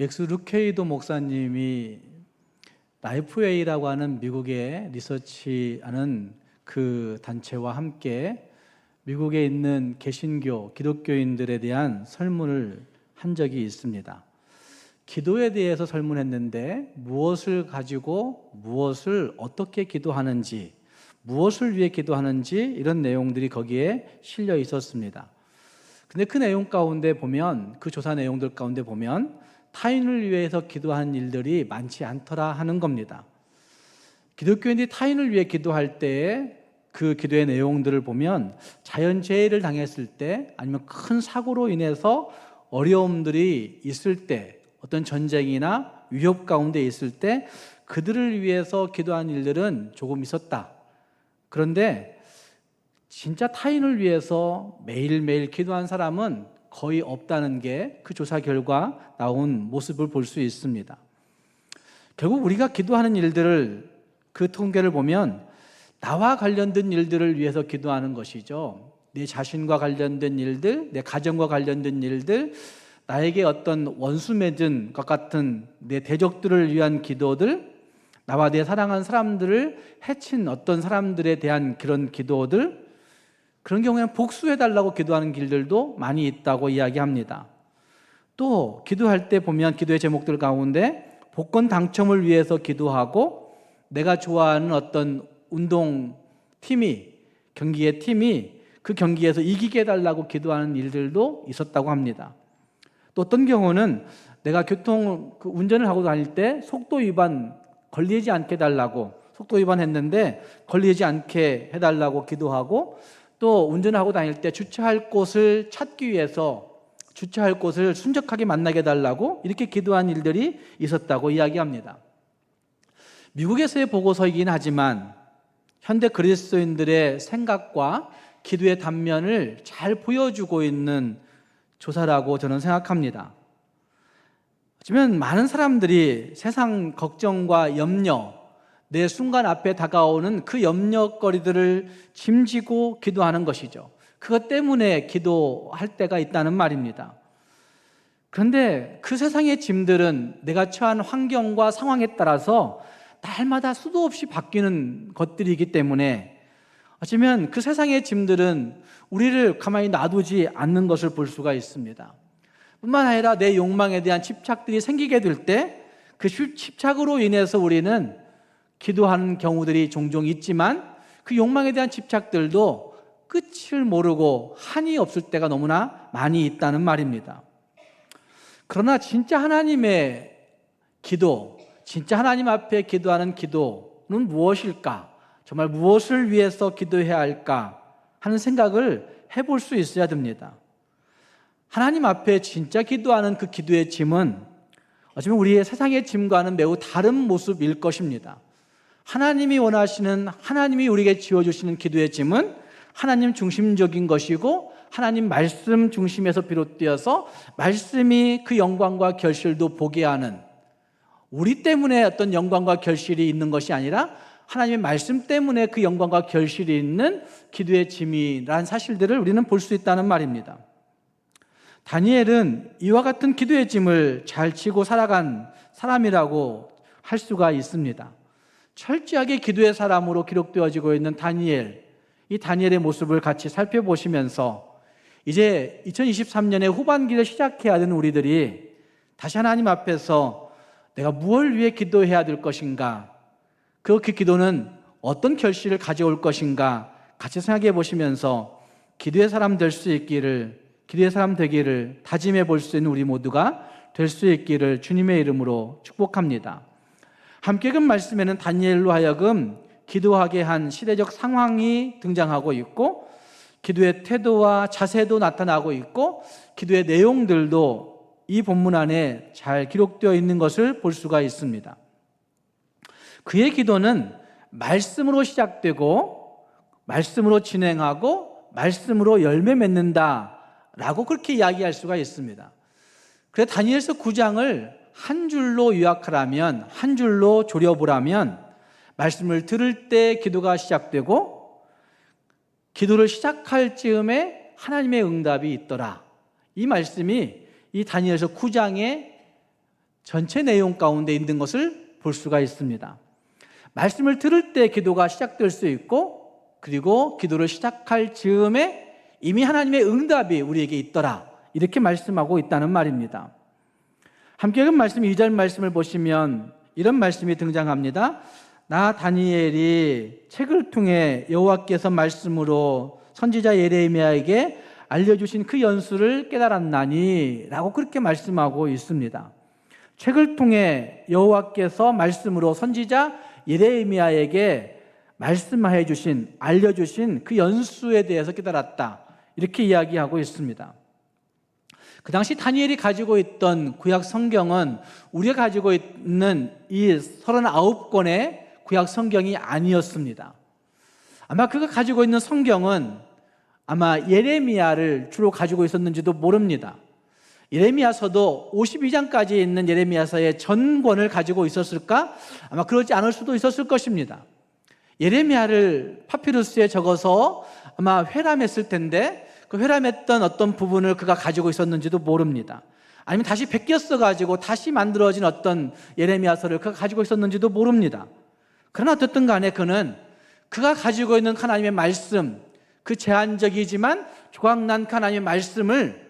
맥스 루케이도 목사님이 라이프웨이라고 하는 미국의 리서치하는 그 단체와 함께 미국에 있는 개신교, 기독교인들에 대한 설문을 한 적이 있습니다. 기도에 대해서 설문했는데 무엇을 가지고 무엇을 어떻게 기도하는지, 무엇을 위해 기도하는지 이런 내용들이 거기에 실려 있었습니다. 근데 그 내용 가운데 보면, 그 조사 내용들 가운데 보면 타인을 위해서 기도하는 일들이 많지 않더라 하는 겁니다. 기독교인들이 타인을 위해 기도할 때에 그 기도의 내용들을 보면 자연재해를 당했을 때, 아니면 큰 사고로 인해서 어려움들이 있을 때, 어떤 전쟁이나 위협 가운데 있을 때 그들을 위해서 기도하는 일들은 조금 있었다. 그런데 진짜 타인을 위해서 매일매일 기도한 사람은 거의 없다는 게 그 조사 결과 나온 모습을 볼 수 있습니다. 결국 우리가 기도하는 일들을, 그 통계를 보면 나와 관련된 일들을 위해서 기도하는 것이죠. 내 자신과 관련된 일들, 내 가정과 관련된 일들, 나에게 어떤 원수 맺은 것 같은 내 대적들을 위한 기도들, 나와 내 사랑하는 사람들을 해친 어떤 사람들에 대한 그런 기도들, 그런 경우에는 복수해달라고 기도하는 길들도 많이 있다고 이야기합니다. 또 기도할 때 보면 기도의 제목들 가운데 복권 당첨을 위해서 기도하고, 내가 좋아하는 어떤 운동팀이, 경기의 팀이 그 경기에서 이기게 해달라고 기도하는 일들도 있었다고 합니다. 또 어떤 경우는 내가 운전을 하고 다닐 때 속도 위반 걸리지 않게 해달라고, 속도 위반했는데 걸리지 않게 해달라고 기도하고, 또 운전하고 다닐 때 주차할 곳을 찾기 위해서 주차할 곳을 순적하게 만나게 해달라고 이렇게 기도한 일들이 있었다고 이야기합니다. 미국에서의 보고서이긴 하지만 현대 그리스도인들의 생각과 기도의 단면을 잘 보여주고 있는 조사라고 저는 생각합니다. 어쩌면 많은 사람들이 세상 걱정과 염려, 내 순간 앞에 다가오는 그 염려거리들을 짐지고 기도하는 것이죠. 그것 때문에 기도할 때가 있다는 말입니다. 그런데 그 세상의 짐들은 내가 처한 환경과 상황에 따라서 날마다 수도 없이 바뀌는 것들이기 때문에 어쩌면 그 세상의 짐들은 우리를 가만히 놔두지 않는 것을 볼 수가 있습니다. 뿐만 아니라 내 욕망에 대한 집착들이 생기게 될 때 그 집착으로 인해서 우리는 기도하는 경우들이 종종 있지만, 그 욕망에 대한 집착들도 끝을 모르고 한이 없을 때가 너무나 많이 있다는 말입니다. 그러나 진짜 하나님의 기도, 진짜 하나님 앞에 기도하는 기도는 무엇일까? 정말 무엇을 위해서 기도해야 할까? 하는 생각을 해볼 수 있어야 됩니다. 하나님 앞에 진짜 기도하는 그 기도의 짐은 어쩌면 우리의 세상의 짐과는 매우 다른 모습일 것입니다. 하나님이 원하시는, 하나님이 우리에게 지어주시는 기도의 짐은 하나님 중심적인 것이고, 하나님 말씀 중심에서 비롯되어서 말씀이 그 영광과 결실도 보게 하는, 우리 때문에 어떤 영광과 결실이 있는 것이 아니라 하나님의 말씀 때문에 그 영광과 결실이 있는 기도의 짐이라는 사실들을 우리는 볼 수 있다는 말입니다. 다니엘은 이와 같은 기도의 짐을 잘 지고 살아간 사람이라고 할 수가 있습니다. 철저하게 기도의 사람으로 기록되어지고 있는 다니엘, 이 다니엘의 모습을 같이 살펴보시면서 이제 2023년의 후반기를 시작해야 되는 우리들이 다시 하나님 앞에서 내가 무엇을 위해 기도해야 될 것인가, 그 기도는 어떤 결실을 가져올 것인가 같이 생각해 보시면서 기도의 사람 될 수 있기를, 기도의 사람 되기를 다짐해 볼 수 있는 우리 모두가 될 수 있기를 주님의 이름으로 축복합니다. 함께 읽은 말씀에는 다니엘로 하여금 기도하게 한 시대적 상황이 등장하고 있고, 기도의 태도와 자세도 나타나고 있고, 기도의 내용들도 이 본문 안에 잘 기록되어 있는 것을 볼 수가 있습니다. 그의 기도는 말씀으로 시작되고 말씀으로 진행하고 말씀으로 열매 맺는다라고 그렇게 이야기할 수가 있습니다. 그래서 다니엘서 9장을 한 줄로 요약하라면, 한 줄로 조려보라면, 말씀을 들을 때 기도가 시작되고 기도를 시작할 즈음에 하나님의 응답이 있더라. 이 말씀이 이 다니엘서 9장의 전체 내용 가운데 있는 것을 볼 수가 있습니다. 말씀을 들을 때 기도가 시작될 수 있고, 그리고 기도를 시작할 즈음에 이미 하나님의 응답이 우리에게 있더라, 이렇게 말씀하고 있다는 말입니다. 함께 읽은 말씀 2절 말씀을 보시면 이런 말씀이 등장합니다. 나 다니엘이 책을 통해 여호와께서 말씀으로 선지자 예레미야에게 알려주신 그 연수를 깨달았나니 라고 그렇게 말씀하고 있습니다. 책을 통해 여호와께서 말씀으로 선지자 예레미야에게 말씀해 주신, 알려주신 그 연수에 대해서 깨달았다, 이렇게 이야기하고 있습니다. 그 당시 다니엘이 가지고 있던 구약 성경은 우리가 가지고 있는 이 39권의 구약 성경이 아니었습니다. 아마 그가 가지고 있는 성경은 아마 예레미야를 주로 가지고 있었는지도 모릅니다. 예레미야서도 52장까지 있는 예레미야서의 전권을 가지고 있었을까? 아마 그러지 않을 수도 있었을 것입니다. 예레미야를 파피루스에 적어서 아마 회람했을 텐데 그 회람했던 어떤 부분을 그가 가지고 있었는지도 모릅니다. 아니면 다시 베꼈어 가지고 다시 만들어진 어떤 예레미야서를 그가 가지고 있었는지도 모릅니다. 그러나 어쨌든 간에 그가 가지고 있는 하나님의 말씀, 그 제한적이지만 조각난 하나님의 말씀을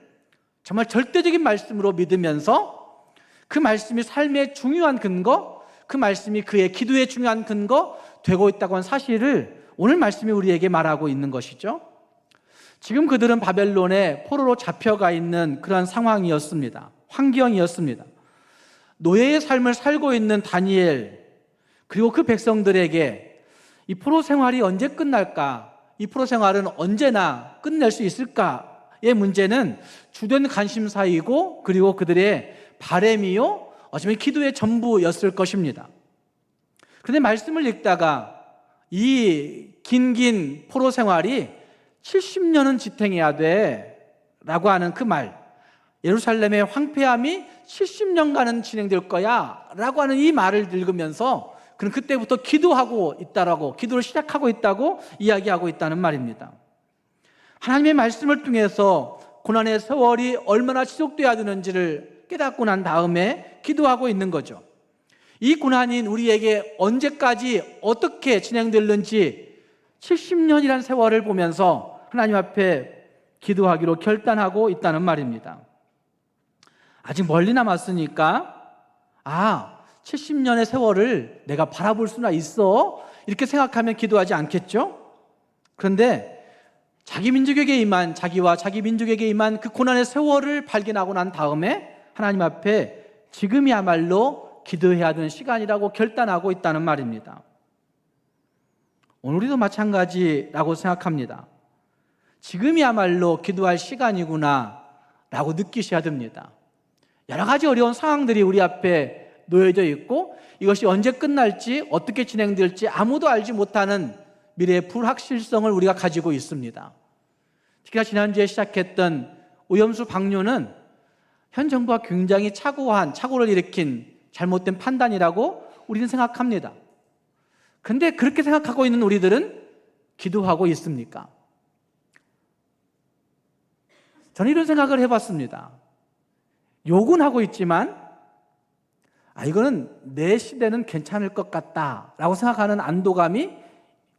정말 절대적인 말씀으로 믿으면서 그 말씀이 삶의 중요한 근거, 그 말씀이 그의 기도의 중요한 근거 되고 있다고 하는 사실을 오늘 말씀이 우리에게 말하고 있는 것이죠. 지금 그들은 바벨론의 포로로 잡혀가 있는 그런 상황이었습니다. 환경이었습니다. 노예의 삶을 살고 있는 다니엘, 그리고 그 백성들에게 이 포로 생활이 언제 끝날까? 이 포로 생활은 언제나 끝낼 수 있을까의 문제는 주된 관심사이고, 그리고 그들의 바램이요, 어쩌면 기도의 전부였을 것입니다. 그런데 말씀을 읽다가 이 긴 포로 생활이 70년은 지탱해야 돼 라고 하는 그 말, 예루살렘의 황폐함이 70년간은 진행될 거야 라고 하는 이 말을 읽으면서 그는 그때부터 기도하고 있다라고, 기도를 시작하고 있다고 이야기하고 있다는 말입니다. 하나님의 말씀을 통해서 고난의 세월이 얼마나 지속돼야 되는지를 깨닫고 난 다음에 기도하고 있는 거죠. 이 고난이 우리에게 언제까지 어떻게 진행될는지 70년이라는 세월을 보면서 하나님 앞에 기도하기로 결단하고 있다는 말입니다. 아직 멀리 남았으니까 70년의 세월을 내가 바라볼 수나 있어, 이렇게 생각하면 기도하지 않겠죠? 그런데 자기 민족에게 임한, 자기와 자기 민족에게 임한 그 고난의 세월을 발견하고 난 다음에 하나님 앞에 지금이야말로 기도해야 되는 시간이라고 결단하고 있다는 말입니다. 오늘도 마찬가지라고 생각합니다. 지금이야말로 기도할 시간이구나 라고 느끼셔야 됩니다. 여러 가지 어려운 상황들이 우리 앞에 놓여져 있고, 이것이 언제 끝날지, 어떻게 진행될지 아무도 알지 못하는 미래의 불확실성을 우리가 가지고 있습니다. 특히나 지난주에 시작했던 오염수 방류는 현 정부가 굉장히 착오를 일으킨 잘못된 판단이라고 우리는 생각합니다. 그런데 그렇게 생각하고 있는 우리들은 기도하고 있습니까? 저는 이런 생각을 해봤습니다. 욕은 하고 있지만 이거는 내 시대는 괜찮을 것 같다라고 생각하는 안도감이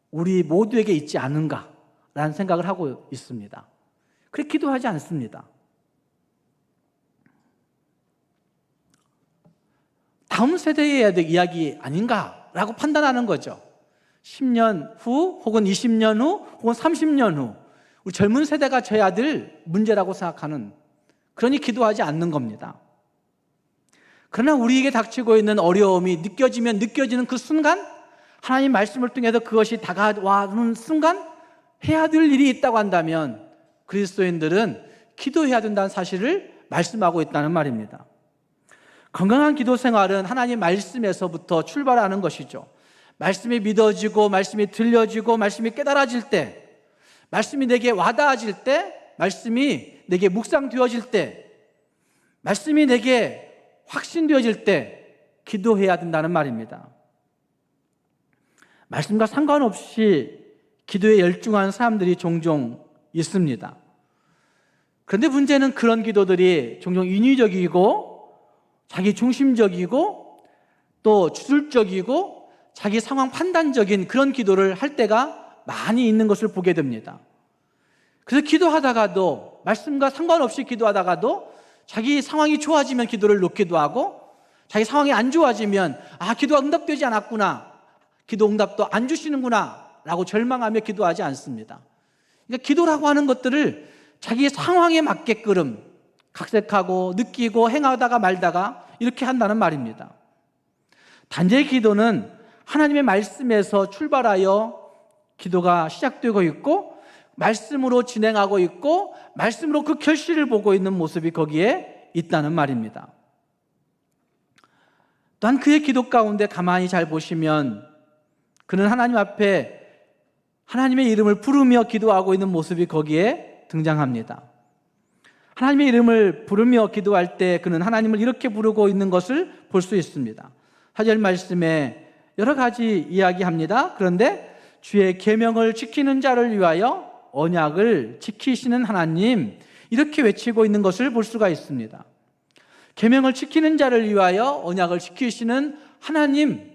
우리 모두에게 있지 않은가라는 생각을 하고 있습니다. 그렇게 기도하지 않습니다. 다음 세대에 해야 될 이야기 아닌가라고 판단하는 거죠. 10년 후 혹은 20년 후 혹은 30년 후 우리 젊은 세대가 져야 될 문제라고 생각하는, 그러니 기도하지 않는 겁니다. 그러나 우리에게 닥치고 있는 어려움이 느껴지는 그 순간, 하나님 말씀을 통해서 그것이 다가와는 순간 해야 될 일이 있다고 한다면 그리스도인들은 기도해야 된다는 사실을 말씀하고 있다는 말입니다. 건강한 기도 생활은 하나님 말씀에서부터 출발하는 것이죠. 말씀이 믿어지고, 말씀이 들려지고, 말씀이 깨달아질 때, 말씀이 내게 와닿아질 때, 말씀이 내게 묵상되어질 때, 말씀이 내게 확신되어질 때 기도해야 된다는 말입니다. 말씀과 상관없이 기도에 열중한 사람들이 종종 있습니다. 그런데 문제는 그런 기도들이 종종 인위적이고 자기 중심적이고 또 주술적이고 자기 상황 판단적인 그런 기도를 할 때가 많이 있는 것을 보게 됩니다. 그래서 기도하다가도, 말씀과 상관없이 기도하다가도 자기 상황이 좋아지면 기도를 놓기도 하고, 자기 상황이 안 좋아지면 기도가 응답되지 않았구나, 기도 응답도 안 주시는구나 라고 절망하며 기도하지 않습니다. 그러니까 기도라고 하는 것들을 자기 상황에 맞게끔 각색하고 느끼고 행하다가 말다가 이렇게 한다는 말입니다. 단죄의 기도는 하나님의 말씀에서 출발하여 기도가 시작되고 있고, 말씀으로 진행하고 있고, 말씀으로 그 결실을 보고 있는 모습이 거기에 있다는 말입니다. 또한 그의 기도 가운데 가만히 잘 보시면 그는 하나님 앞에 하나님의 이름을 부르며 기도하고 있는 모습이 거기에 등장합니다. 하나님의 이름을 부르며 기도할 때 그는 하나님을 이렇게 부르고 있는 것을 볼 수 있습니다. 4절 말씀에 여러 가지 이야기합니다. 그런데 주의 계명을 지키는 자를 위하여 언약을 지키시는 하나님, 이렇게 외치고 있는 것을 볼 수가 있습니다. 계명을 지키는 자를 위하여 언약을 지키시는 하나님,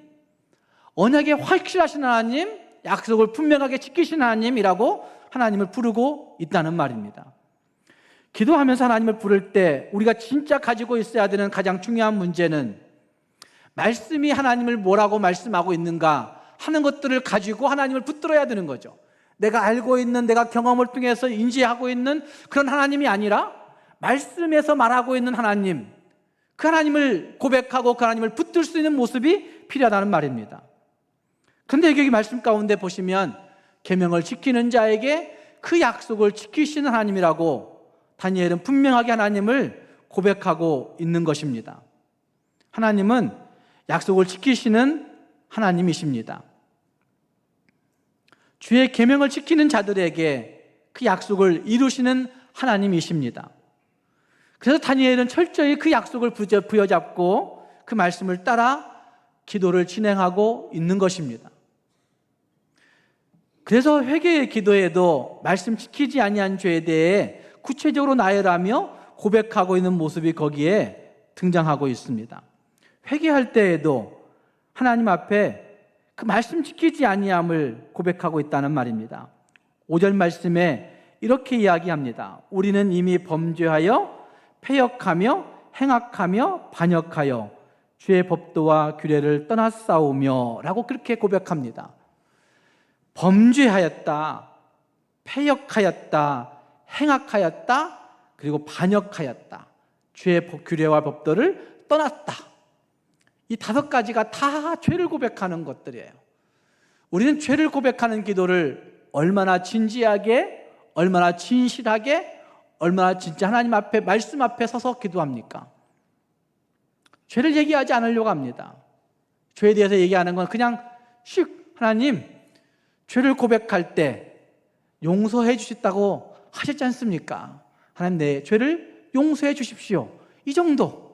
언약에 확실하신 하나님, 약속을 분명하게 지키시는 하나님이라고 하나님을 부르고 있다는 말입니다. 기도하면서 하나님을 부를 때 우리가 진짜 가지고 있어야 되는 가장 중요한 문제는 말씀이 하나님을 뭐라고 말씀하고 있는가 하는 것들을 가지고 하나님을 붙들어야 되는 거죠. 내가 알고 있는, 내가 경험을 통해서 인지하고 있는 그런 하나님이 아니라 말씀에서 말하고 있는 하나님, 그 하나님을 고백하고 그 하나님을 붙들 수 있는 모습이 필요하다는 말입니다. 그런데 여기 말씀 가운데 보시면 계명을 지키는 자에게 그 약속을 지키시는 하나님이라고 다니엘은 분명하게 하나님을 고백하고 있는 것입니다. 하나님은 약속을 지키시는 하나님이십니다. 주의 계명을 지키는 자들에게 그 약속을 이루시는 하나님이십니다. 그래서 다니엘은 철저히 그 약속을 부여잡고 그 말씀을 따라 기도를 진행하고 있는 것입니다. 그래서 회개의 기도에도 말씀 지키지 아니한 죄에 대해 구체적으로 나열하며 고백하고 있는 모습이 거기에 등장하고 있습니다. 회개할 때에도 하나님 앞에 그 말씀 지키지 아니함을 고백하고 있다는 말입니다. 5절 말씀에 이렇게 이야기합니다. 우리는 이미 범죄하여 패역하며 행악하며 반역하여 주의 법도와 규례를 떠났사오며 라고 그렇게 고백합니다. 범죄하였다, 패역하였다, 행악하였다, 그리고 반역하였다, 주의 규례와 법도를 떠났다. 이 5가지가 다 죄를 고백하는 것들이에요. 우리는 죄를 고백하는 기도를 얼마나 진지하게, 얼마나 진실하게, 얼마나 진짜 하나님 앞에, 말씀 앞에 서서 기도합니까? 죄를 얘기하지 않으려고 합니다. 죄에 대해서 얘기하는 건 그냥 하나님, 죄를 고백할 때 용서해 주셨다고 하셨지 않습니까? 하나님, 내 죄를 용서해 주십시오. 이 정도.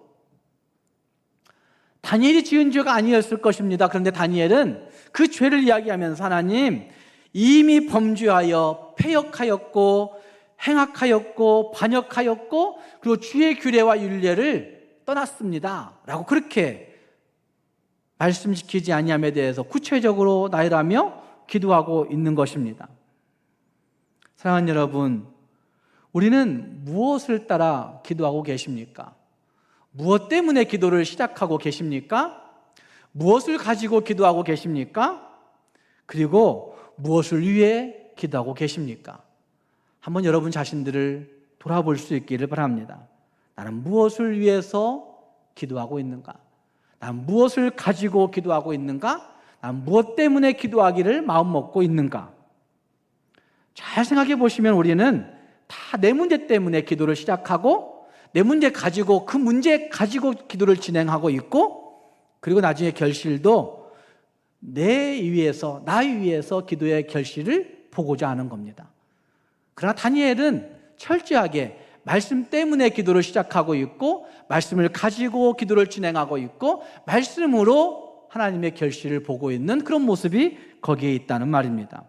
다니엘이 지은 죄가 아니었을 것입니다. 그런데 다니엘은 그 죄를 이야기하면서 하나님, 이미 범죄하여 패역하였고 행악하였고 반역하였고 그리고 주의 규례와 율례를 떠났습니다 라고 그렇게 말씀 지키지 아니함에 대해서 구체적으로 나열하며 기도하고 있는 것입니다. 사랑하는 여러분, 우리는 무엇을 따라 기도하고 계십니까? 무엇 때문에 기도를 시작하고 계십니까? 무엇을 가지고 기도하고 계십니까? 그리고 무엇을 위해 기도하고 계십니까? 한번 여러분 자신들을 돌아볼 수 있기를 바랍니다. 나는 무엇을 위해서 기도하고 있는가? 나는 무엇을 가지고 기도하고 있는가? 나는 무엇 때문에 기도하기를 마음먹고 있는가? 잘 생각해 보시면 우리는 다 내 문제 때문에 기도를 시작하고 내 문제 가지고 그 문제 가지고 기도를 진행하고 있고 그리고 나중에 결실도 내 위해서, 나 위해서 기도의 결실을 보고자 하는 겁니다. 그러나 다니엘은 철저하게 말씀 때문에 기도를 시작하고 있고 말씀을 가지고 기도를 진행하고 있고 말씀으로 하나님의 결실을 보고 있는 그런 모습이 거기에 있다는 말입니다.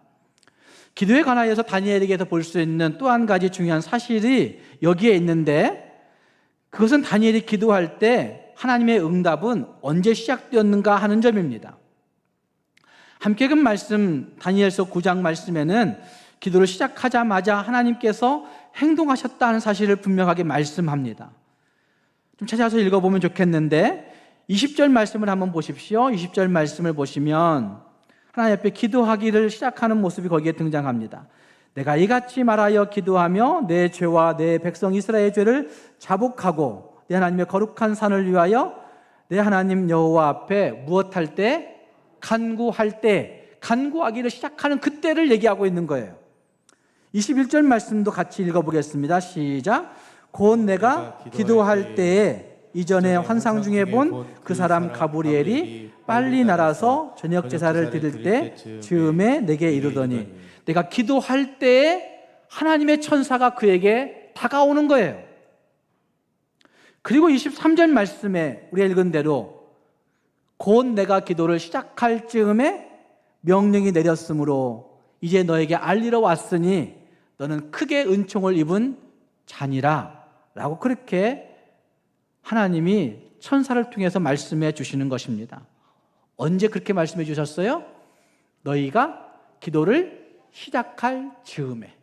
기도에 관하여서 다니엘에게서 볼 수 있는 또 한 가지 중요한 사실이 여기에 있는데 그것은 다니엘이 기도할 때 하나님의 응답은 언제 시작되었는가 하는 점입니다. 함께 읽은 말씀 다니엘서 9장 말씀에는 기도를 시작하자마자 하나님께서 행동하셨다는 사실을 분명하게 말씀합니다. 좀 찾아서 읽어보면 좋겠는데 20절 말씀을 한번 보십시오. 20절 말씀을 보시면 하나님 앞에 기도하기를 시작하는 모습이 거기에 등장합니다. 내가 이같이 말하여 기도하며 내 죄와 내 백성 이스라엘의 죄를 자복하고 내 하나님의 거룩한 산을 위하여 내 하나님 여호와 앞에 무엇할 때? 간구할 때, 간구하기를 시작하는 그때를 얘기하고 있는 거예요. 21절 말씀도 같이 읽어보겠습니다. 시작. 곧 내가 기도할 때에 이전에 환상 중에 본 그 사람 가브리엘이 빨리 날아서 저녁 제사를 드릴 때 즈음에 내게 이르더니, 내가 기도할 때에 하나님의 천사가 그에게 다가오는 거예요. 그리고 23절 말씀에 우리가 읽은 대로 곧 내가 기도를 시작할 즈음에 명령이 내렸으므로 이제 너에게 알리러 왔으니 너는 크게 은총을 입은 자니라 라고 그렇게 하나님이 천사를 통해서 말씀해 주시는 것입니다. 언제 그렇게 말씀해 주셨어요? 너희가 기도를 시작할 즈음에.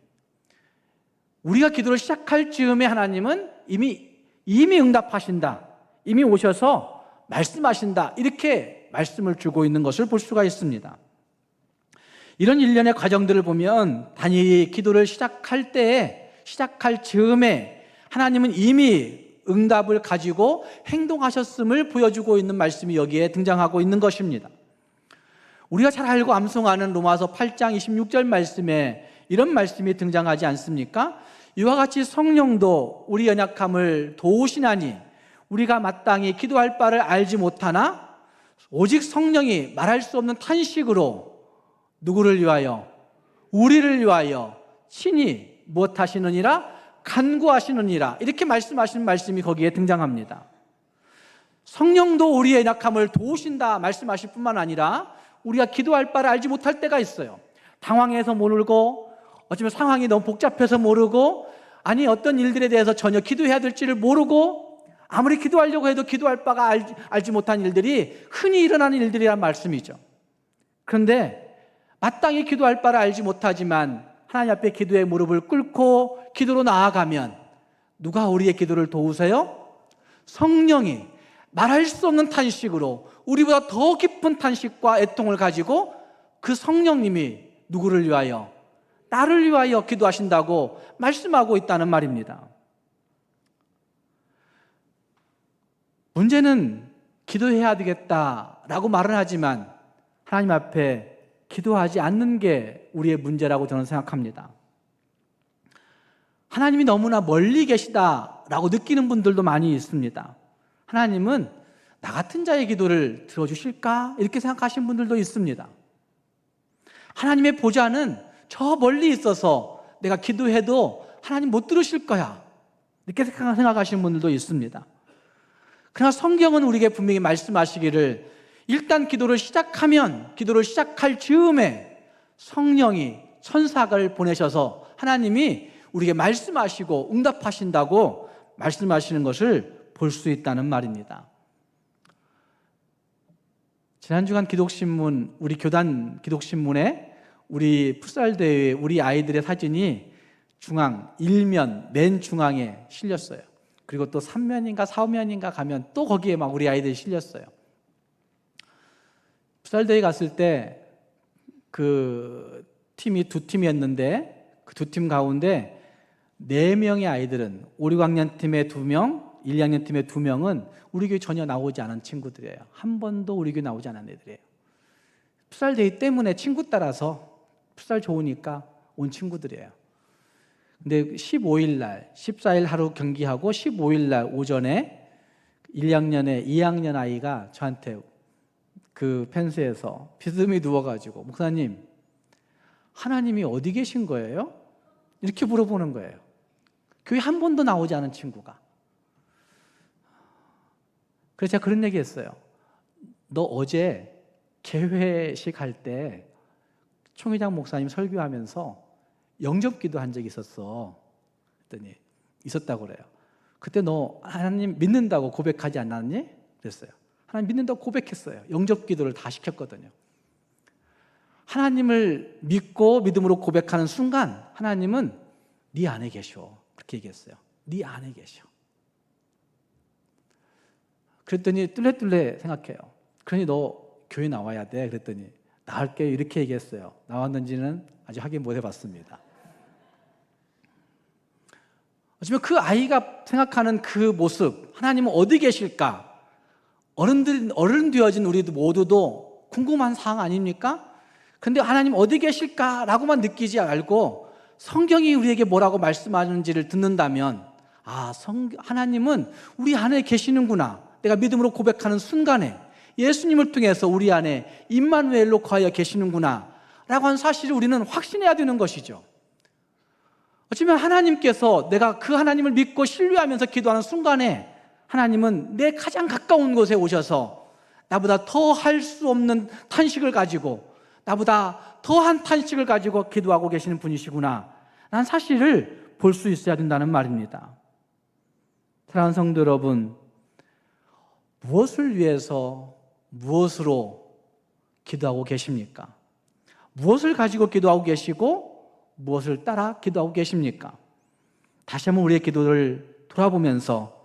우리가 기도를 시작할 즈음에 하나님은 이미 응답하신다, 이미 오셔서 말씀하신다, 이렇게 말씀을 주고 있는 것을 볼 수가 있습니다. 이런 일련의 과정들을 보면 다니엘이 기도를 시작할 때에, 시작할 즈음에 하나님은 이미 응답을 가지고 행동하셨음을 보여주고 있는 말씀이 여기에 등장하고 있는 것입니다. 우리가 잘 알고 암송하는 로마서 8장 26절 말씀에 이런 말씀이 등장하지 않습니까? 이와 같이 성령도 우리 연약함을 도우시나니 우리가 마땅히 기도할 바를 알지 못하나 오직 성령이 말할 수 없는 탄식으로 누구를 위하여? 우리를 위하여 친히 무엇하시느니라? 간구하시느니라. 이렇게 말씀하시는 말씀이 거기에 등장합니다. 성령도 우리의 연약함을 도우신다 말씀하실 뿐만 아니라 우리가 기도할 바를 알지 못할 때가 있어요. 당황해서 모르고, 어쩌면 상황이 너무 복잡해서 모르고, 아니 어떤 일들에 대해서 전혀 기도해야 될지를 모르고, 아무리 기도하려고 해도 기도할 바가 알지 못한 일들이 흔히 일어나는 일들이란 말씀이죠. 그런데 마땅히 기도할 바를 알지 못하지만 하나님 앞에 기도의 무릎을 꿇고 기도로 나아가면 누가 우리의 기도를 도우세요? 성령이 말할 수 없는 탄식으로 우리보다 더 깊은 탄식과 애통을 가지고 그 성령님이 누구를 위하여? 나를 위하여 기도하신다고 말씀하고 있다는 말입니다. 문제는 기도해야 되겠다라고 말은 하지만 하나님 앞에 기도하지 않는 게 우리의 문제라고 저는 생각합니다. 하나님이 너무나 멀리 계시다라고 느끼는 분들도 많이 있습니다. 하나님은 나 같은 자의 기도를 들어주실까? 이렇게 생각하시는 분들도 있습니다. 하나님의 보좌는 저 멀리 있어서 내가 기도해도 하나님 못 들으실 거야, 이렇게 생각하시는 분들도 있습니다. 그러나 성경은 우리에게 분명히 말씀하시기를 일단 기도를 시작하면, 기도를 시작할 즈음에 성령이 천사를 보내셔서 하나님이 우리에게 말씀하시고 응답하신다고 말씀하시는 것을 볼 수 있다는 말입니다. 지난 주간 기독신문, 우리 교단 기독신문에 우리 풋살대회 우리 아이들의 사진이 중앙, 일면 맨 중앙에 실렸어요. 그리고 또 3면인가 4면인가 가면 또 거기에 막 우리 아이들이 실렸어요. 풋살대회 갔을 때 그 팀이 두 팀이었는데 그 두 팀 가운데 4명의 아이들은 5, 6학년 팀에 2명, 1, 2학년 팀에 2명은 우리 교회 전혀 나오지 않은 친구들이에요. 한 번도 우리 교회 나오지 않은 애들이에요. 풋살데이 때문에 친구 따라서 풋살 좋으니까 온 친구들이에요. 근데 15일 날, 14일 하루 경기하고 15일 날 오전에 1, 2학년의 2학년 아이가 저한테 그 펜스에서 비스듬히 누워가지고, 목사님, 하나님이 어디 계신 거예요? 이렇게 물어보는 거예요. 교회 한 번도 나오지 않은 친구가. 그래서 제가 그런 얘기 했어요. 너 어제 개회식 할 때 총회장 목사님 설교하면서 영접기도 한 적이 있었어. 그랬더니 있었다고 그래요. 그때 너 하나님 믿는다고 고백하지 않았니? 그랬어요. 하나님 믿는다고 고백했어요. 영접 기도를 다 시켰거든요. 하나님을 믿고 믿음으로 고백하는 순간 하나님은 네 안에 계셔. 그렇게 얘기했어요. 네 안에 계셔. 그랬더니 뚫레뚫레 생각해요. 그러니 너 교회 나와야 돼. 그랬더니 나갈게 이렇게 얘기했어요. 나왔는지는 아직 확인 못 해봤습니다. 어쩌면 그 아이가 생각하는 그 모습, 하나님은 어디 계실까? 어른 되어진 우리도 모두도 궁금한 사항 아닙니까? 근데 하나님 어디 계실까라고만 느끼지 말고 성경이 우리에게 뭐라고 말씀하는지를 듣는다면 하나님은 우리 안에 계시는구나. 내가 믿음으로 고백하는 순간에 예수님을 통해서 우리 안에 임마누엘로 거하여 계시는구나 라고 하는 사실을 우리는 확신해야 되는 것이죠. 어쩌면 하나님께서 내가 그 하나님을 믿고 신뢰하면서 기도하는 순간에 하나님은 내 가장 가까운 곳에 오셔서 나보다 더 할 수 없는 탄식을 가지고 나보다 더한 탄식을 가지고 기도하고 계시는 분이시구나 라는 사실을 볼 수 있어야 된다는 말입니다. 사랑하는 성도 여러분, 무엇을 위해서 무엇으로 기도하고 계십니까? 무엇을 가지고 기도하고 계시고 무엇을 따라 기도하고 계십니까? 다시 한번 우리의 기도를 돌아보면서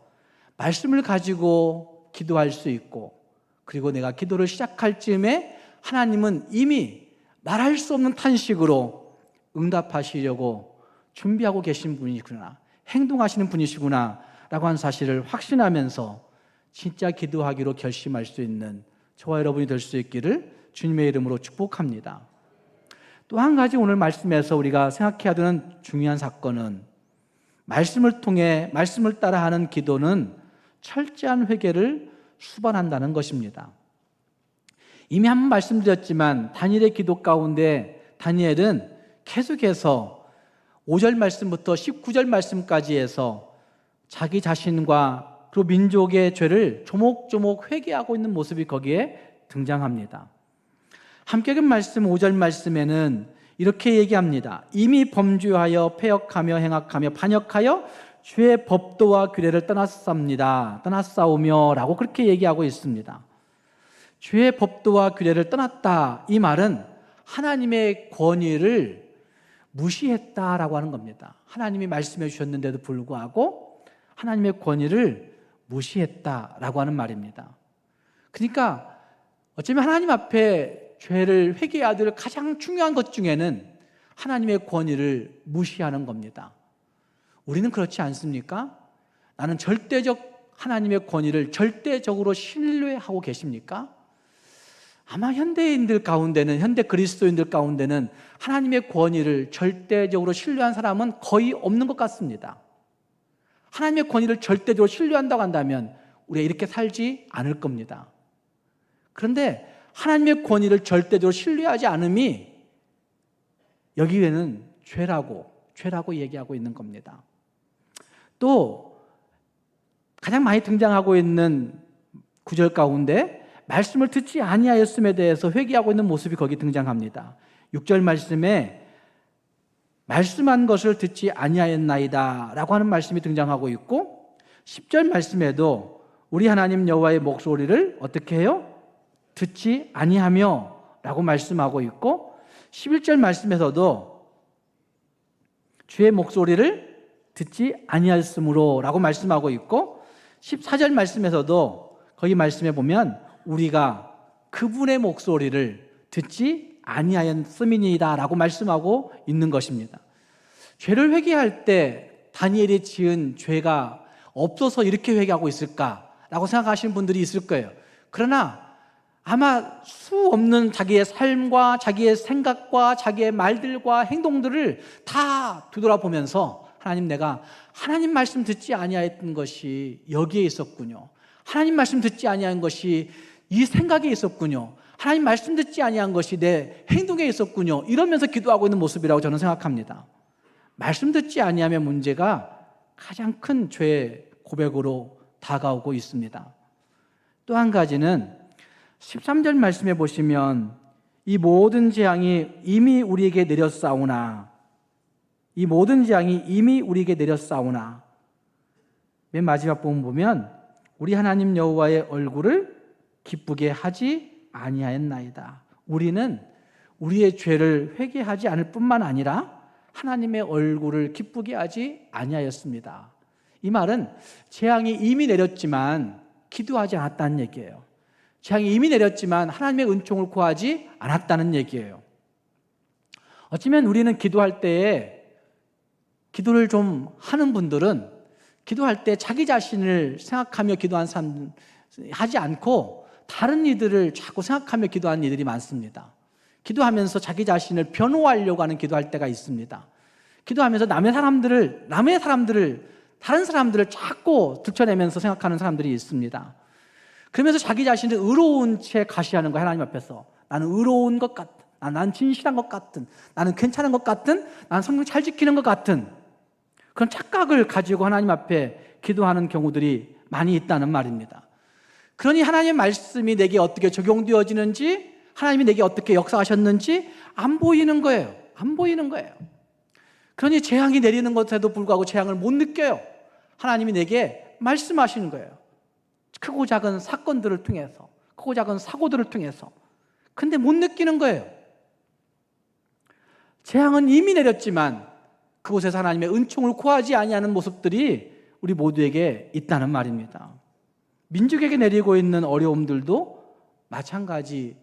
말씀을 가지고 기도할 수 있고, 그리고 내가 기도를 시작할 즈음에 하나님은 이미 말할 수 없는 탄식으로 응답하시려고 준비하고 계신 분이구나, 행동하시는 분이시구나 라고 하는 사실을 확신하면서 진짜 기도하기로 결심할 수 있는 저와 여러분이 될 수 있기를 주님의 이름으로 축복합니다. 또 한 가지 오늘 말씀에서 우리가 생각해야 되는 중요한 사건은, 말씀을 통해 말씀을 따라하는 기도는 철저한 회개를 수반한다는 것입니다. 이미 한 번 말씀드렸지만 다니엘의 기도 가운데 다니엘은 계속해서 5절 말씀부터 19절 말씀까지 해서 자기 자신과 그리고 민족의 죄를 조목조목 회개하고 있는 모습이 거기에 등장합니다. 함께 읽은 말씀 5절 말씀에는 이렇게 얘기합니다. 이미 범죄하여 패역하며 행악하며 반역하여 주의 법도와 규례를 떠났사오며 라고 그렇게 얘기하고 있습니다. 주의 법도와 규례를 떠났다, 이 말은 하나님의 권위를 무시했다라고 하는 겁니다. 하나님이 말씀해 주셨는데도 불구하고 하나님의 권위를 무시했다라고 하는 말입니다. 그러니까 어쩌면 하나님 앞에 죄를 회개해야 될 가장 중요한 것 중에는 하나님의 권위를 무시하는 겁니다. 우리는 그렇지 않습니까? 나는 절대적 하나님의 권위를 절대적으로 신뢰하고 계십니까? 아마 현대인들 가운데는, 현대 그리스도인들 가운데는 하나님의 권위를 절대적으로 신뢰한 사람은 거의 없는 것 같습니다. 하나님의 권위를 절대적으로 신뢰한다고 한다면 우리가 이렇게 살지 않을 겁니다. 그런데 하나님의 권위를 절대적으로 신뢰하지 않음이 여기에는 죄라고 얘기하고 있는 겁니다. 또 가장 많이 등장하고 있는 구절 가운데 말씀을 듣지 아니하였음에 대해서 회개하고 있는 모습이 거기 등장합니다. 6절 말씀에 말씀한 것을 듣지 아니하였나이다 라고 하는 말씀이 등장하고 있고, 10절 말씀에도 우리 하나님 여호와의 목소리를 어떻게 해요? 듣지 아니하며 라고 말씀하고 있고, 11절 말씀에서도 주의 목소리를 듣지 아니하였으므로 라고 말씀하고 있고, 14절 말씀에서도 거기 말씀해 보면 우리가 그분의 목소리를 듣지 아니하였음이니이다 라고 말씀하고 있는 것입니다. 죄를 회개할 때 다니엘이 지은 죄가 없어서 이렇게 회개하고 있을까라고 생각하시는 분들이 있을 거예요. 그러나 아마 수 없는 자기의 삶과 자기의 생각과 자기의 말들과 행동들을 다 뒤돌아보면서 하나님, 내가 하나님 말씀 듣지 아니하였던 것이 여기에 있었군요. 하나님 말씀 듣지 아니한 것이 이 생각에 있었군요. 하나님 말씀 듣지 아니한 것이 내 행동에 있었군요. 이러면서 기도하고 있는 모습이라고 저는 생각합니다. 말씀 듣지 아니하면 문제가 가장 큰 죄의 고백으로 다가오고 있습니다. 또 한 가지는 13절 말씀해 보시면 이 모든 재앙이 이미 우리에게 내렸사오나, 이 모든 재앙이 이미 우리에게 내렸사오나, 맨 마지막 부분 보면 우리 하나님 여호와의 얼굴을 기쁘게 하지 아니하였나이다. 우리는 우리의 죄를 회개하지 않을 뿐만 아니라 하나님의 얼굴을 기쁘게 하지 아니하였습니다. 이 말은 재앙이 이미 내렸지만 기도하지 않았다는 얘기예요. 재앙이 이미 내렸지만 하나님의 은총을 구하지 않았다는 얘기예요. 어쩌면 우리는 기도할 때에 기도를 좀 하는 분들은 기도할 때 자기 자신을 생각하며 기도한 사람 하지 않고 다른 이들을 자꾸 생각하며 기도하는 이들이 많습니다. 기도하면서 자기 자신을 변호하려고 하는 기도할 때가 있습니다. 기도하면서 남의 사람들을 다른 사람들을 자꾸 들춰내면서 생각하는 사람들이 있습니다. 그러면서 자기 자신을 의로운 채 가시하는 거예요. 하나님 앞에서 나는 의로운 것 같은, 나는 진실한 것 같은, 나는 괜찮은 것 같은, 나는 성경 잘 지키는 것 같은 그런 착각을 가지고 하나님 앞에 기도하는 경우들이 많이 있다는 말입니다. 그러니 하나님의 말씀이 내게 어떻게 적용되어지는지, 하나님이 내게 어떻게 역사하셨는지 안 보이는 거예요. 안 보이는 거예요. 그러니 재앙이 내리는 것에도 불구하고 재앙을 못 느껴요. 하나님이 내게 말씀하시는 거예요. 크고 작은 사건들을 통해서, 크고 작은 사고들을 통해서. 근데 못 느끼는 거예요. 재앙은 이미 내렸지만 그곳에서 하나님의 은총을 구하지 아니하는 모습들이 우리 모두에게 있다는 말입니다. 민족에게 내리고 있는 어려움들도 마찬가지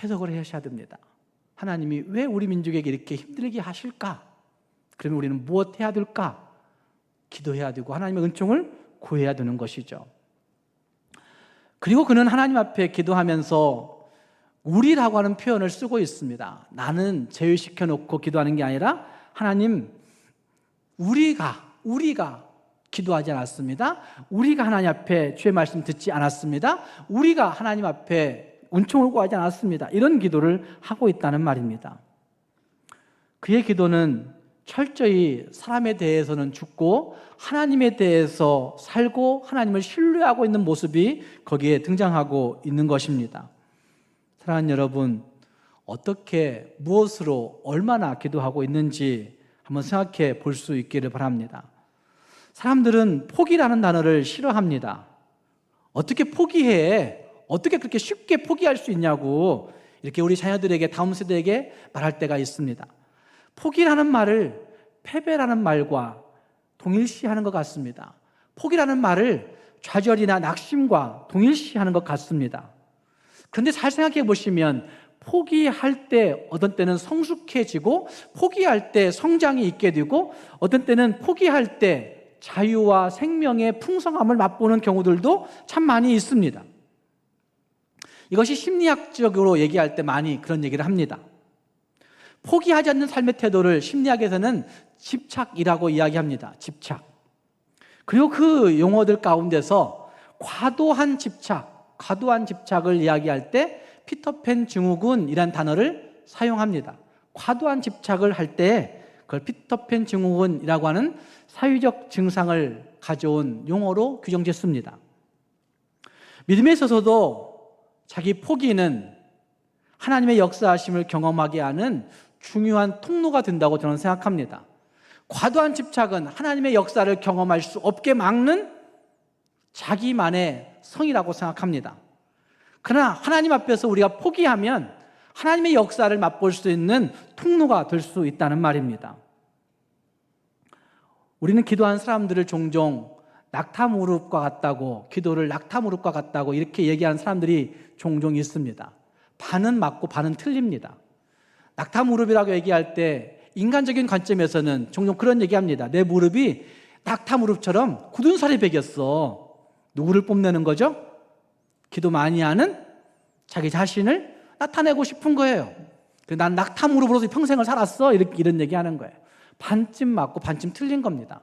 해석을 하셔야 됩니다. 하나님이 왜 우리 민족에게 이렇게 힘들게 하실까? 그러면 우리는 무엇 해야 될까? 기도해야 되고 하나님의 은총을 구해야 되는 것이죠. 그리고 그는 하나님 앞에 기도하면서 우리라고 하는 표현을 쓰고 있습니다. 나는 제외시켜놓고 기도하는 게 아니라 하나님, 우리가 기도하지 않았습니다. 우리가 하나님 앞에 주의 말씀 듣지 않았습니다. 우리가 하나님 앞에 은총을 구하지 않았습니다. 이런 기도를 하고 있다는 말입니다. 그의 기도는 철저히 사람에 대해서는 죽고 하나님에 대해서 살고 하나님을 신뢰하고 있는 모습이 거기에 등장하고 있는 것입니다. 사랑하는 여러분, 어떻게 무엇으로 얼마나 기도하고 있는지 한번 생각해 볼 수 있기를 바랍니다. 사람들은 포기라는 단어를 싫어합니다. 어떻게 포기해? 어떻게 그렇게 쉽게 포기할 수 있냐고 이렇게 우리 자녀들에게, 다음 세대에게 말할 때가 있습니다. 포기라는 말을 패배라는 말과 동일시하는 것 같습니다. 포기라는 말을 좌절이나 낙심과 동일시하는 것 같습니다. 그런데 잘 생각해 보시면 포기할 때 어떤 때는 성숙해지고 포기할 때 성장이 있게 되고 어떤 때는 포기할 때 자유와 생명의 풍성함을 맛보는 경우들도 참 많이 있습니다. 이것이 심리학적으로 얘기할 때 많이 그런 얘기를 합니다. 포기하지 않는 삶의 태도를 심리학에서는 집착이라고 이야기합니다. 집착. 그리고 그 용어들 가운데서 과도한 집착을 이야기할 때 피터팬 증후군이라는 단어를 사용합니다. 과도한 집착을 할 때 그걸 피터팬 증후군이라고 하는 사회적 증상을 가져온 용어로 규정짓습니다. 믿음에 있어서도 자기 포기는 하나님의 역사하심을 경험하게 하는 중요한 통로가 된다고 저는 생각합니다. 과도한 집착은 하나님의 역사를 경험할 수 없게 막는 자기만의 성이라고 생각합니다. 그러나 하나님 앞에서 우리가 포기하면 하나님의 역사를 맛볼 수 있는 통로가 될 수 있다는 말입니다. 우리는 기도한 사람들을 종종 낙타무릎과 같다고, 기도를 낙타무릎과 같다고 이렇게 얘기하는 사람들이 종종 있습니다. 반은 맞고 반은 틀립니다. 낙타무릎이라고 얘기할 때 인간적인 관점에서는 종종 그런 얘기합니다. 내 무릎이 낙타무릎처럼 굳은 살이 배겼어. 누구를 뽐내는 거죠? 기도 많이 하는 자기 자신을 나타내고 싶은 거예요. 난 낙타무릎으로서 평생을 살았어. 이런 얘기하는 거예요. 반쯤 맞고 반쯤 틀린 겁니다.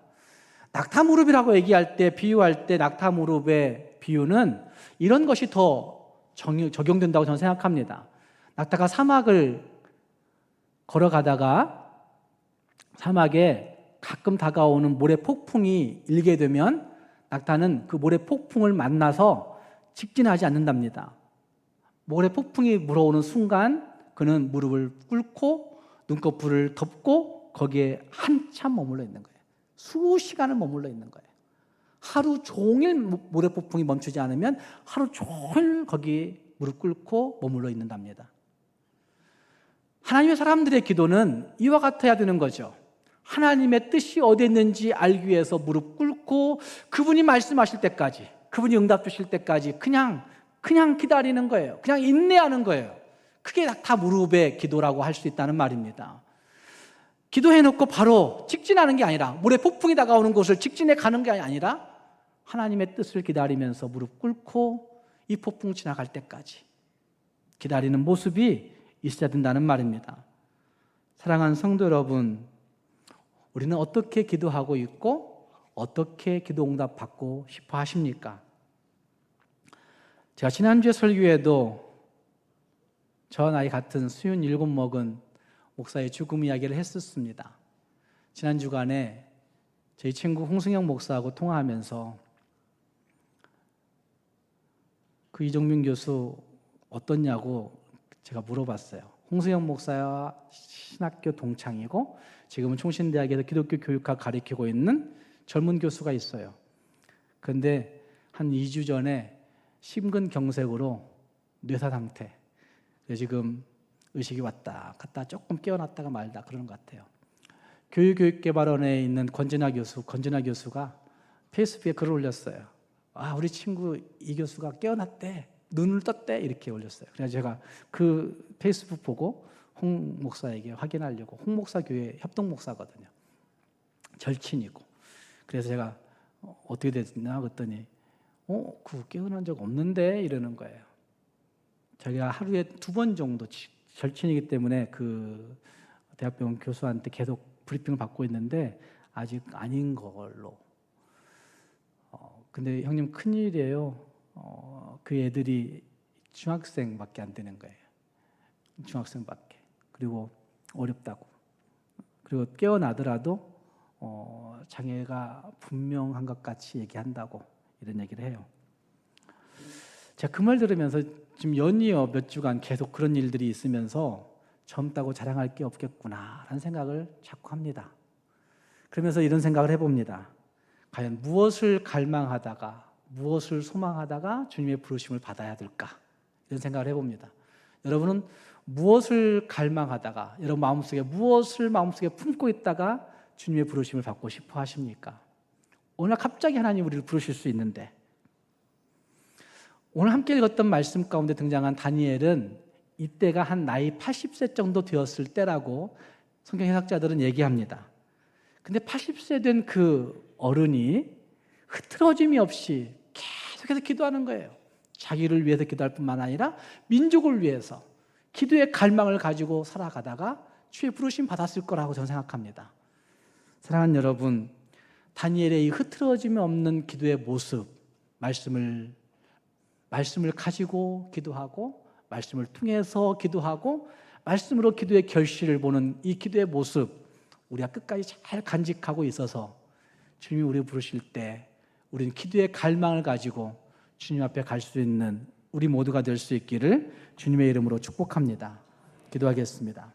낙타무릎이라고 얘기할 때, 비유할 때 낙타무릎의 비유는 이런 것이 더 적용된다고 저는 생각합니다. 낙타가 사막을 걸어가다가 사막에 가끔 다가오는 모래 폭풍이 일게 되면 낙타는 그 모래 폭풍을 만나서 직진하지 않는답니다. 모래 폭풍이 불어오는 순간 그는 무릎을 꿇고 눈꺼풀을 덮고 거기에 한참 머물러 있는 거예요. 수시간을 머물러 있는 거예요. 하루 종일 모래폭풍이 멈추지 않으면 하루 종일 거기 무릎 꿇고 머물러 있는답니다. 하나님의 사람들의 기도는 이와 같아야 되는 거죠. 하나님의 뜻이 어디 있는지 알기 위해서 무릎 꿇고 그분이 말씀하실 때까지, 그분이 응답 주실 때까지 그냥 기다리는 거예요. 그냥 인내하는 거예요. 그게 다 무릎의 기도라고 할 수 있다는 말입니다. 기도해놓고 바로 직진하는 게 아니라, 모래 폭풍이 다가오는 곳을 직진해 가는 게 아니라 하나님의 뜻을 기다리면서 무릎 꿇고 이 폭풍 지나갈 때까지 기다리는 모습이 있어야 된다는 말입니다. 사랑하는 성도 여러분, 우리는 어떻게 기도하고 있고 어떻게 기도 응답 받고 싶어 하십니까? 제가 지난주에 설교에도 저 나이 같은 57 먹은 목사의 죽음 이야기를 했었습니다. 지난 주간에 저희 친구 홍승영 목사하고 통화하면서 그 이종민 교수 어떻냐고 제가 물어봤어요. 홍승영 목사와 신학교 동창이고 지금은 총신대학에서 기독교 교육학 가르치고 있는 젊은 교수가 있어요. 그런데 한 2주 전에 심근경색으로 뇌사 상태. 지금 의식이 왔다 갔다 조금 깨어났다가 말다 그러는 것 같아요. 교육개발원에 있는 권진아 교수가 페이스북에 글을 올렸어요. 우리 친구 이 교수가 깨어났대, 눈을 떴대, 이렇게 올렸어요. 그래서 제가 그 페이스북 보고 홍 목사에게 확인하려고, 홍 목사 교회 협동 목사거든요. 절친이고. 그래서 제가 어떻게 됐나 그랬더니 그 깨어난 적 없는데 이러는 거예요. 자기가 하루에 2번 정도, 절친이기 때문에 그 대학병원 교수한테 계속 브리핑을 받고 있는데 아직 아닌 걸로. 근데 형님 큰일이에요. 그 애들이 중학생밖에 안 되는 거예요. 중학생밖에. 그리고 어렵다고. 그리고 깨어나더라도 장애가 분명한 것 같이 얘기한다고 이런 얘기를 해요. 제가 그 말 들으면서 지금 연이어 몇 주간 계속 그런 일들이 있으면서 젊다고 자랑할 게 없겠구나라는 생각을 자꾸 합니다. 그러면서 이런 생각을 해봅니다. 과연 무엇을 갈망하다가, 무엇을 소망하다가 주님의 부르심을 받아야 될까? 이런 생각을 해봅니다. 여러분은 무엇을 갈망하다가, 여러분 무엇을 마음속에 품고 있다가 주님의 부르심을 받고 싶어 하십니까? 오늘 갑자기 하나님 우리를 부르실 수 있는데, 오늘 함께 읽었던 말씀 가운데 등장한 다니엘은 이때가 한 나이 80세 정도 되었을 때라고 성경 해석자들은 얘기합니다. 근데 80세 된 그 어른이 흐트러짐이 없이 계속해서 기도하는 거예요. 자기를 위해서 기도할 뿐만 아니라 민족을 위해서 기도의 갈망을 가지고 살아가다가 주의 부르심 받았을 거라고 저는 생각합니다. 사랑하는 여러분, 다니엘의 이 흐트러짐이 없는 기도의 모습, 말씀을 가지고 기도하고, 말씀을 통해서 기도하고, 말씀으로 기도의 결실을 보는 이 기도의 모습, 우리가 끝까지 잘 간직하고 있어서 주님이 우리 부르실 때 우리는 기도의 갈망을 가지고 주님 앞에 갈 수 있는 우리 모두가 될 수 있기를 주님의 이름으로 축복합니다. 기도하겠습니다.